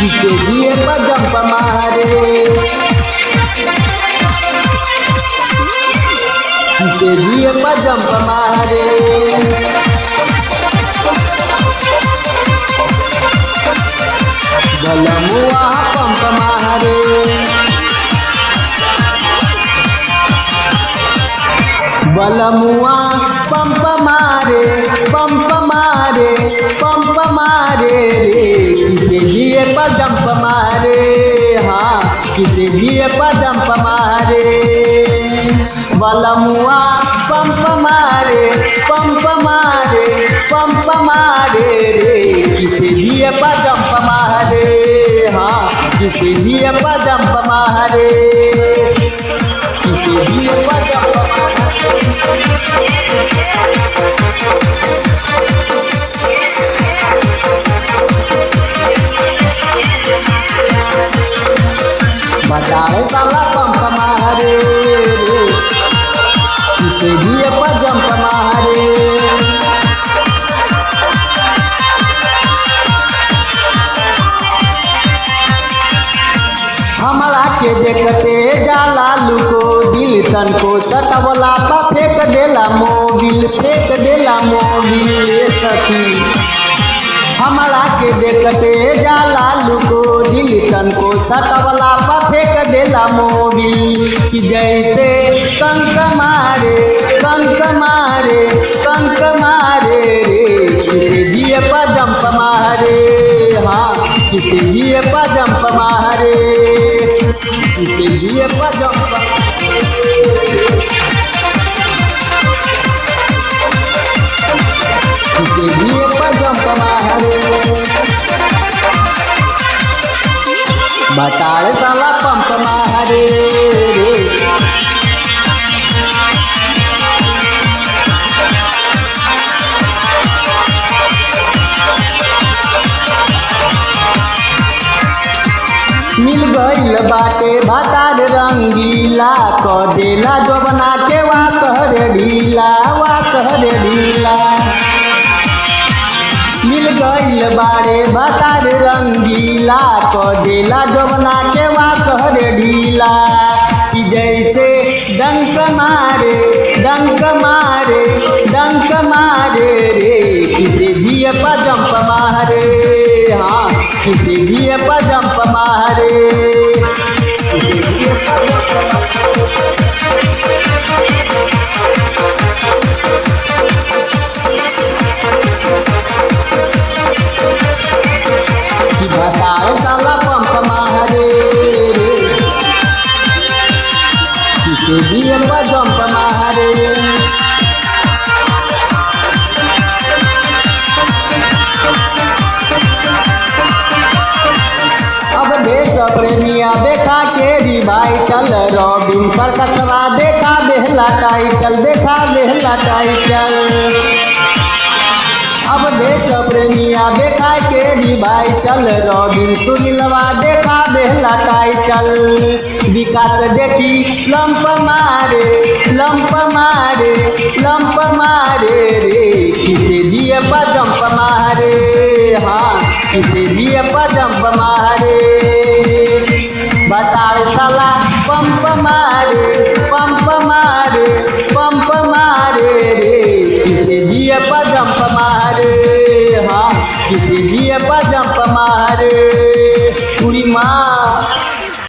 किसे जिए पर जंप मारे, किसे जिए पर जंप मारे। बलमुआ पंप मारे, बलमुआ पंप मारे, पंप मारे, पंप मारे रे, किसे जिए पर जंप मारे, हाँ किसे जिए पर जंप मारे। बलमुआ पंप मारे, पंप मारे, पंप मारे रे, किसे जिए पर जंप मारे, हाँ किसे जिए पर जंप मारे, किसे जिए पर जंप मारे। बताए साला पंप मारे रे, किसे जिए पर जंप मारे। हमरा के देखते जाला लुको दिल तन को सटवला पा फेंक देला मोबिल, फेंक देला मोबिल सखी। हमरा के देखते जाला लुको दिल तन को सटवला पा फेंक देला मोबिल, जैसे कंक मारे, कंक मारे, कंक मारे रे, किसे जिए पर जंप मारे, हाँ किसे जिए पर जंप मारे, किसे जिए पर जंप मारे। किसे जिए पर जंप मारे। बताए साला पंप मारे रे, मिल गईल बाटे भातार रंगीला, क देला जबना के वासहर ढीला, वासहर ढीला। मिल गईल बारे भातार रंगीला, क देला जबना के वासहर ढीला, कि जैसे डंक मारे, डंक मारे, डंक मारे रे, किसे जिए पर जंप मारे, हाँ किसे जिए पर जंप मारे, किसे जिए पर जंप कि बताए साला पंप मारे रे, किसे जिए पर जंप मारे। अब देख प्रेमिया देखा के रिवाइटल, रॉबिन सर्कसवा देखा बेहला टाइटल, देखा बेहला टाइटल। अब देख प्रेमिया देखा के रिवाइटल, रॉबिन सुनीलवा देखा बेहला टाइटल। विकास देखी लंप मारे, लंप मारे, लंप मारे रे, किसे जिए पर जंप मारे, हाँ किसे जिए पर जंप मारे। बताए साला पंप मारे, पंप मारे, पंप मारे रे, किसे जिए पर जंप मारे, हाँ किसे जिए पर जंप मारे।